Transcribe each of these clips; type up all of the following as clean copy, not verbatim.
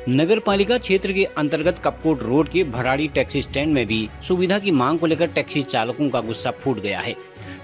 नगर पालिका क्षेत्र के अंतर्गत कपकोट रोड के भराड़ी टैक्सी स्टैंड में भी सुविधा की मांग को लेकर टैक्सी चालकों का गुस्सा फूट गया है।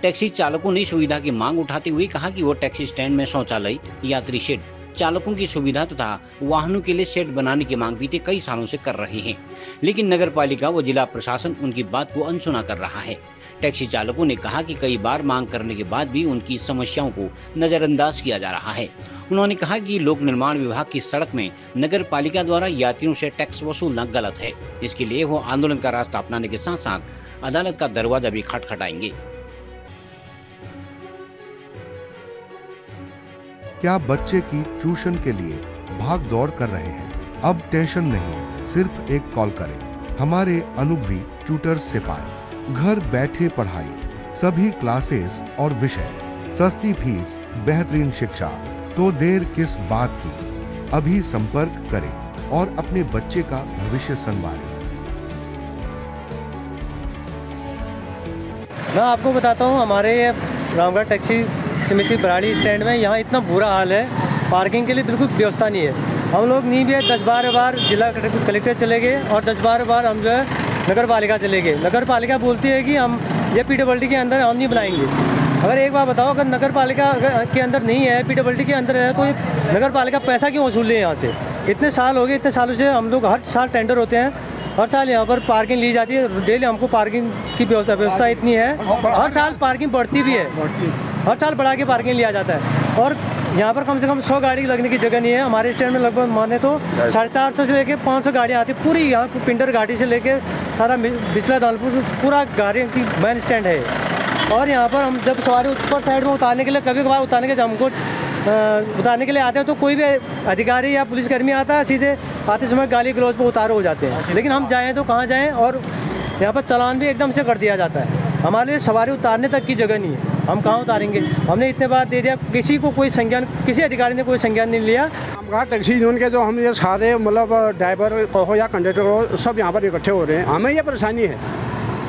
टैक्सी चालकों ने सुविधा की मांग उठाते हुए कहा कि वो टैक्सी स्टैंड में शौचालय, यात्री शेड, चालकों की सुविधा तथा वाहनों के लिए शेड बनाने की मांग बीते कई सालों से कर रहे हैं, लेकिन नगर पालिका व जिला प्रशासन उनकी बात को अनसुना कर रहा है। टैक्सी चालकों ने कहा कि कई बार मांग करने के बाद भी उनकी समस्याओं को नजरअंदाज किया जा रहा है। उन्होंने कहा कि लोक निर्माण विभाग की सड़क में नगर पालिका द्वारा यात्रियों से टैक्स वसूलना गलत है। इसके लिए वो आंदोलन का रास्ता अपनाने के साथ साथ अदालत का दरवाजा भी खटखटाएंगे। क्या बच्चे की ट्यूशन के लिए भाग दौड़ कर रहे हैं? अब टेंशन नहीं, सिर्फ एक कॉल करें। हमारे अनुभवी ट्यूटर से पाएं घर बैठे पढ़ाई, सभी क्लासेस और विषय, सस्ती फीस, बेहतरीन शिक्षा। तो देर किस बात की? अभी संपर्क करें और अपने बच्चे का भविष्य संवारें। मैं आपको बताता हूँ, हमारे रामगढ़ टैक्सी समिति भराड़ी स्टैंड में यहाँ इतना बुरा हाल है, पार्किंग के लिए बिल्कुल व्यवस्था नहीं है। हम लोग नहीं भी 10-12 बार जिला कलेक्टर चले गए और 10-12 बार हम जो है नगर पालिका चले गए। नगर पालिका बोलती है कि हम ये PWD के अंदर हम नहीं बनाएंगे। अगर एक बार बताओ, अगर नगर पालिका के अंदर नहीं है, PWD के अंदर है, तो ये नगर पालिका पैसा क्यों वसूल रही है यहाँ से? इतने साल हो गए, इतने सालों से हम लोग हर साल टेंडर होते हैं, हर साल यहाँ पर पार्किंग ली जाती है। डेली हमको पार्किंग की व्यवस्था इतनी है, हर साल पार्किंग बढ़ती भी है, हर साल बढ़ा के पार्किंग लिया जाता है। और यहाँ पर कम से कम 100 गाड़ी लगने की जगह नहीं है। हमारे स्टैंड में लगभग माने तो 450 से लेकर 500 गाड़ियाँ आती है। पूरी यहाँ पिंडर घाटी से लेकर सारा बिचला दौलपुर पूरा गाड़ियों की मैन स्टैंड है। और यहाँ पर हम जब सवारी ऊपर साइड में उतारने के लिए, कभी कभार उतारने के जब हमको उतारने के लिए आते हैं तो कोई भी अधिकारी या पुलिसकर्मी आता है, सीधे आते समय गाली गलौज पर उतारो हो जाते हैं। लेकिन हम जाएँ तो कहाँ जाएँ? और यहाँ पर चालान भी एकदम से कर दिया जाता है। हमारे लिए सवारी उतारने तक की जगह नहीं है, हम कहाँ उतारेंगे? हमने इतने बार दे दिया, किसी को कोई संज्ञान, किसी अधिकारी ने कोई संज्ञान नहीं लिया। रामगढ़ टैक्सी यूनियन के जो हम ये सारे मतलब ड्राइवर हो या कंडक्टर हो, सब यहाँ पर इकट्ठे हो रहे हैं। हमें ये परेशानी है,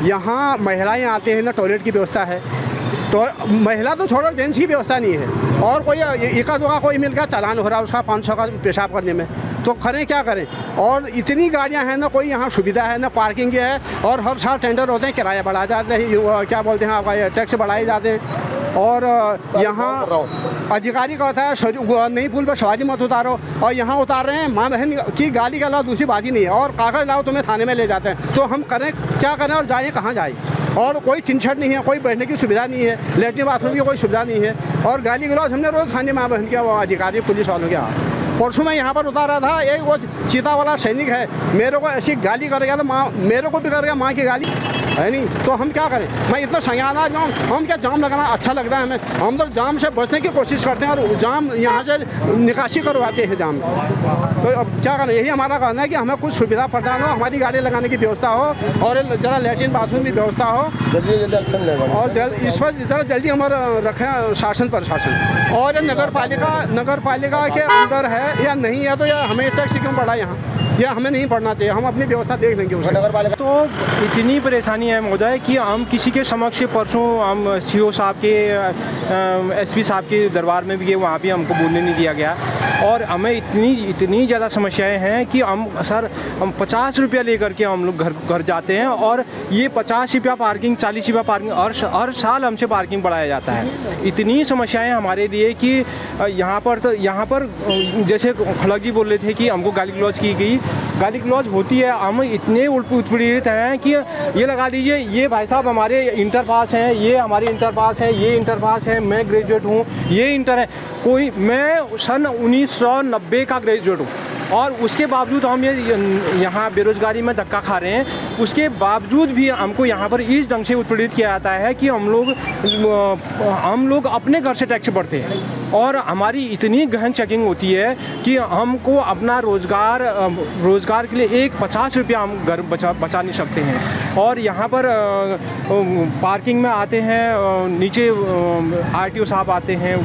यहाँ महिलाएं आती हैं ना, टॉयलेट की व्यवस्था है, तो महिला तो छोड़ो, जेंट्स की व्यवस्था नहीं है। और कोई एका दुका कोई मिल गया चालान हो रहा है उसका 500 का पेशाब करने में, तो करें क्या करें? और इतनी गाड़ियां हैं ना, कोई यहाँ सुविधा है ना, पार्किंग है। और हर साल टेंडर होते हैं, किराया बढ़ा जाते हैं, क्या बोलते हैं आपका, टैक्स बढ़ाए जाते हैं। और यहाँ अधिकारी का होता है नई पुल पर सवारी मत उतारो, और यहाँ उतार रहे हैं। माँ बहन की गाली के अलावा दूसरी बात ही नहीं है। और कागज़ लाओ, तुम्हें थाने में ले जाते हैं। तो हम करें क्या करें और जाएँ कहाँ जाए? और कोई टिनछट नहीं है, कोई बैठने की सुविधा नहीं है, लेटरिन बाथरूम की कोई सुविधा नहीं है। और गाली गलौज हमने रोज़ खाने माँ बहन के अधिकारी पुलिस वालों के यहाँ। परसों मैं यहाँ पर उतारा था, एक वो चीता वाला सैनिक है, मेरे को ऐसी गाली कर गया, तो माँ मेरे को भी कर गया, माँ की गाली है नहीं। तो हम क्या करें? मैं इतना संज्ञान जाऊँ, हम क्या जाम लगाना अच्छा लगता है हमें? हम तो जाम से बचने की कोशिश करते हैं और जाम यहाँ से निकासी करवाते हैं जाम। तो अब क्या करें? यही हमारा कहना है कि हमें कुछ सुविधा प्रदान हो, हमारी गाड़ी लगाने की व्यवस्था हो, और जरा लेटरिन बाथरूम की व्यवस्था हो, जल्दी एक्शन लें, और इस पर जरा जल्दी हमारा रखें शासन प्रशासन। और नगर पालिका के अंदर है या नहीं है, तो या हमें टैक्स क्यों बढ़ा यहाँ? यह हमें नहीं पढ़ना चाहिए, हम अपनी व्यवस्था देख लेंगे उसमें। नगर पालिका तो इतनी परेशानी है महोदय कि हम किसी के समक्ष, परसों हम CO साहब के, SP साहब के दरबार में भी गए, वहाँ भी हमको बोलने नहीं दिया गया। और हमें इतनी ज़्यादा समस्याएं हैं कि हम 50 रुपया लेकर के हम लोग घर जाते हैं, और ये 50 रुपया पार्किंग, 40 रुपया पार्किंग, हर साल हमसे पार्किंग बढ़ाया जाता है। इतनी समस्याएं हमारे लिए कि यहाँ पर जैसे खड़ग जी बोल रहे थे कि हमको गाली गलौज की गई, गाली गलौज होती है। हम इतने उत्पीड़ित हैं कि ये लगा लीजिए, ये भाई साहब हमारे इंटर पास हैं, ये हमारे इंटर पास हैं, ये इंटर पास है, मैं ग्रेजुएट हूँ, ये इंटर है, मैं सन 1990 का ग्रेजुएट हूँ, और उसके बावजूद हम यहाँ बेरोज़गारी में धक्का खा रहे हैं। उसके बावजूद भी हमको यहाँ पर इस ढंग से उत्पीड़ित किया जाता है कि हम लोग अपने घर से टैक्स भरते हैं, और हमारी इतनी गहन चेकिंग होती है कि हमको अपना रोज़गार के लिए एक 50 रुपया हम घर बचा नहीं सकते हैं। और यहाँ पर पार्किंग में आते हैं, नीचे RTO साहब आते हैं,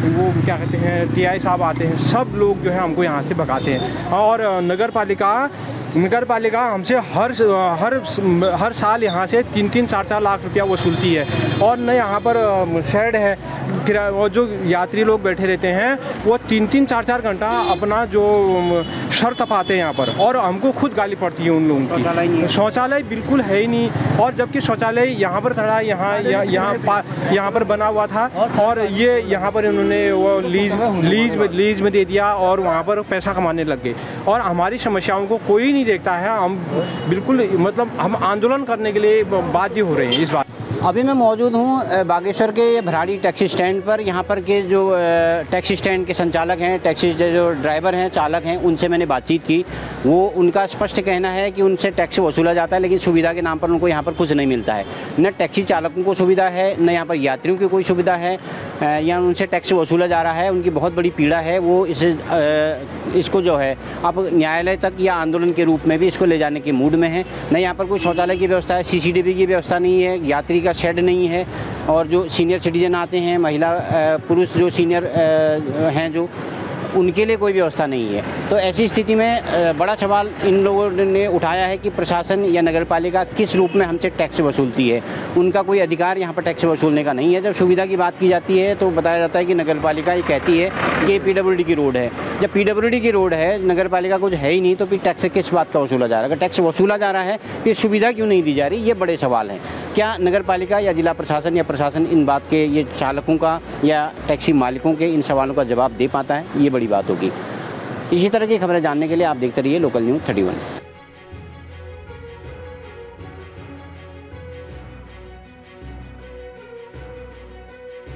वो क्या कहते हैं, TI साहब आते हैं, सब लोग जो है हमको यहाँ से भगाते हैं। और नगर पालिका हमसे हर साल यहाँ से 3-4 लाख रुपया वसूलती है। और न यहाँ पर शेड है, वो जो यात्री लोग बैठे रहते हैं वो 3-3, 4-4 घंटा अपना जो सर तपाते हैं यहाँ पर, और हमको खुद गाली पड़ती है उन लोगों की। शौचालय बिल्कुल है ही नहीं, और जबकि शौचालय यहाँ पर खड़ा यहाँ पर बना हुआ था, और ये यहाँ पर इन्होंने वो लीज में दे दिया और वहाँ पर पैसा कमाने लग गए, और हमारी समस्याओं को कोई नहीं देखता है। हम बिल्कुल मतलब हम आंदोलन करने के लिए बाध्य हो रहे हैं इस बात। अभी मैं मौजूद हूँ बागेश्वर के भराड़ी टैक्सी स्टैंड पर। यहाँ पर के जो टैक्सी स्टैंड के संचालक हैं, टैक्सी जो ड्राइवर हैं, चालक हैं, उनसे मैंने बातचीत की। वो उनका स्पष्ट कहना है कि उनसे टैक्स वसूला जाता है, लेकिन सुविधा के नाम पर उनको यहाँ पर कुछ नहीं मिलता है। न टैक्सी चालकों को सुविधा है, न यहाँ पर यात्रियों की कोई सुविधा है, या उनसे टैक्स वसूला जा रहा है। उनकी बहुत बड़ी पीड़ा है। वो इसको जो है अब न्यायालय तक या आंदोलन के रूप में भी इसको ले जाने के मूड में है। न यहाँ पर कोई शौचालय की व्यवस्था है, CCTV की व्यवस्था नहीं है, यात्री का शेड नहीं है, और जो सीनियर सिटीजन आते हैं, महिला पुरुष जो सीनियर हैं जो, उनके लिए कोई व्यवस्था नहीं है। तो ऐसी स्थिति में बड़ा सवाल इन लोगों ने उठाया है कि प्रशासन या नगरपालिका किस रूप में हमसे टैक्स वसूलती है। उनका कोई अधिकार यहाँ पर टैक्स वसूलने का नहीं है। जब सुविधा की बात की जाती है तो बताया जाता है कि नगरपालिका ये कहती है कि ये PWD की रोड है। जब PWD की रोड है, नगरपालिका कुछ है ही नहीं, तो फिर टैक्स किस बात का वसूला जा रहा है? अगर टैक्स वसूला जा रहा है फिर सुविधा क्यों नहीं दी जा रही? ये बड़े सवाल हैं। क्या नगरपालिका या जिला प्रशासन या प्रशासन इन बात के, ये चालकों का या टैक्सी मालिकों के इन सवालों का जवाब दे पाता है? ये बड़ी बात होगी। इसी तरह की खबरें जानने के लिए आप देखते रहिए लोकल न्यूज़ 31।